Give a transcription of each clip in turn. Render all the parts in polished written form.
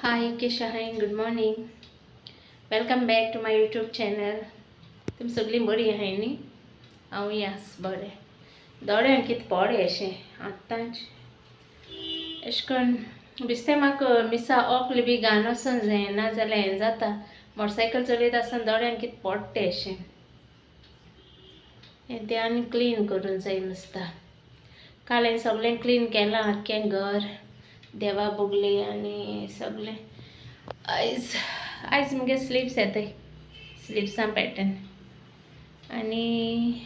Hi Kesha, hi, good morning. Welcome back to my YouTube channel. तुम सगळी बरी आहे न्ही? हांव यास बरें. दोळ्यान कितें पडे अशें आतांच अशें करून दिसता म्हाका मिसा ओकले बी घान वचूंक जाय ना जाल्यार हें जाता मोटरसायकल चलयता आसतना दोळ्यान कितें पडटे अशें. हें तें आनी क्लीन करून जाय दिसता. काल हांवें सगळें क्लीन केलां आख्खें घर देवा बुगली आनी सगळें. आयज मुगे स्लिप्स येताय स्लिप्सां पॅटर्न आनी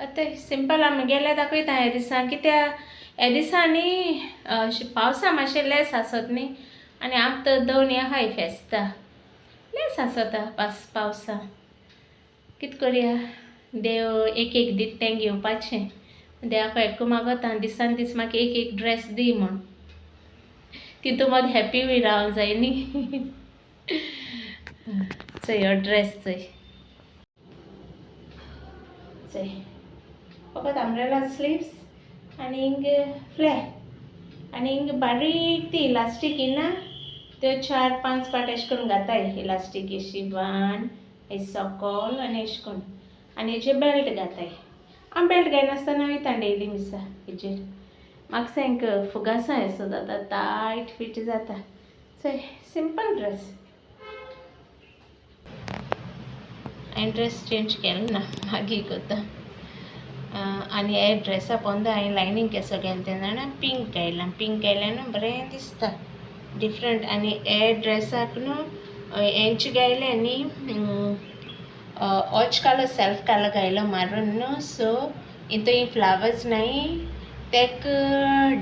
आतां सिंपल आमगेलें दाखयता ह्या दिसां कित्याक ह्या दिसांनी पावसा मातशें लेस आसत न्ही आनी आतां दोन आहाय फेस्तां लेस आसता पावसा कितें करया देव एक एक दीत तें घेवपाचें देवाक हेका मागता दिसान दीस म्हाका एक एक ड्रेस दी म्हण तितू मद हॅप्पी बी रावंक जाय न्ही चोय हो ड्रेस चोय चोय फकत अम्ब्रेला स्लीव्स आनी हिंग फ्लॅट आनी हिंग बारीक ती इलास्टीक ना त्यो 4-5 पाट अशें करून घाताय इलास्टीक अशी बान सकल आनी अशें करून आनी हेजेर बेल्ट घाताय. हांव बेल्ट घायनासतना वयता डेली मिसा हेजेर म्हाका सांग फुगासा असो जाता टायट फिट जाता चोय सिंपल ड्रेस. हांवें ड्रेस चेंज केलो ना मागीर कोता आनी हे ड्रेसा पोंदा हांवें लायनींग केसो केलें तें जाणा पिंक घायल्यान बरें दिसता डिफरंट आनी हे ड्रेसाक न्हू हेंच घायले न्ही ऑच कलर सेल्फ कलर घायलो मारून न्हू सो हितून फ्लावर्स नाय तेक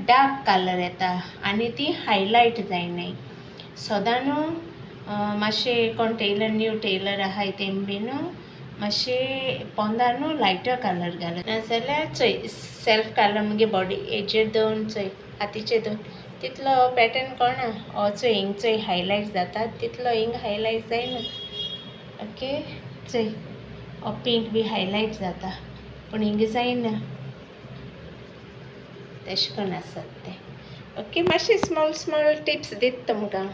डार्क कलर येता आनी ती हायलायट जायनाय सोदां न्हू मातशें कोण टेलर न्यू टेलर आहाय तेम बी न्हू मातशें पोंदा न्हू लायटर कलर घालत नाजाल्यार चोय सेल्फ कलर मुगे बॉडी हेजेर दोन चोय हातीचेर दोन तितलो पॅटर्न कोणा हो चोय हिंग चोय हायलायट जाता तितलो हिंग हायलायट जायना ओके चोय हो पिंक बी हायलायट जाता पूण हिंग जायना तेशें कोन्न आसत तें ओके. मातशें स्मॉल टिप्स दित तुमकां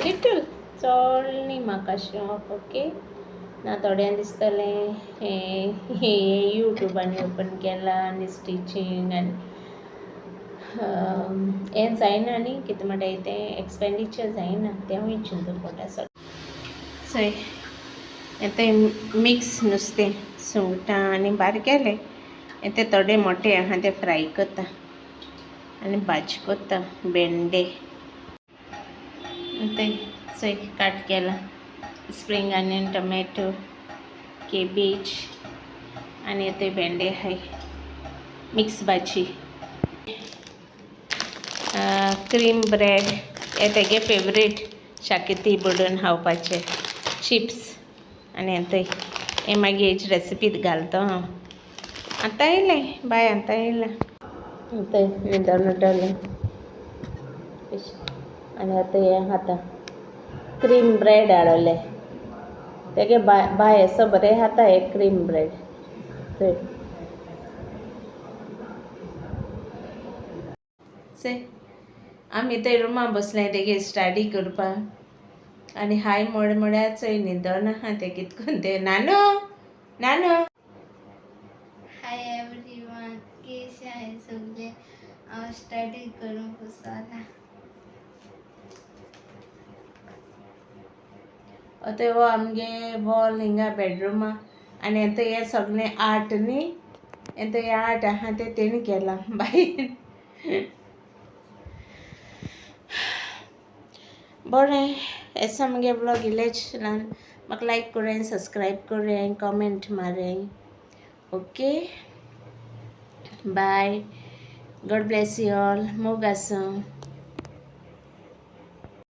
लिटल चड न्ही म्हाका शॉप ओके ना थोड्यां दिसतलें हें यूट्यूबान ओपन केलां आनी स्टिचींग आनी हें जायना न्ही कितें म्हणटाय तें एक्सपेंडिचर जायना तेंवूय चिंतून पडटा चोय हें मिक्स नुस्तें सुंगटां आनी बारकेलें ते थोडे मोटे आहा ते फ्राय कोत्ता आनी भाजी कोत्ता भेंडे ते चोय काट केला स्प्रिंग ऑनियन टोमॅटो केबेज आनी ते भेंडे हाय मिक्स भाजी क्रीम ब्रेड हे तेगे फेवरेट शाकिती बुडून खावपाचे चिप्स आनी हे मागीर हेज रेसिपीत घालता हांव आतां येयलें बाय आतां येयलां न्हिदोलें आनी आतां हें खाता क्रीम ब्रेड हाडलें तेगे बाय असो बरें खाता हे क्रीम ब्रेड चोय आमी थंय रुमान बसलें तेगे स्टडी करपाक आनी हाय म्हळ्यार चोय न्हिदोना आहा तें कितकोन तें नानू हाय एवरीवन केशें आहाय सगळे हांव स्टडी करून बसला आतां हो आमगे वॉल हिंगा बेडरुमा आनी आतां हें सगळें आर्ट न्ही आतां हें आर्ट आहा तें तेणी केलां बाय बरें ऐसा मुगे ब्लॉग इलेज म्हाका लायक करें सब्सक्राइब करें कमेंट मारें okay bye God bless you all मोग आसूं.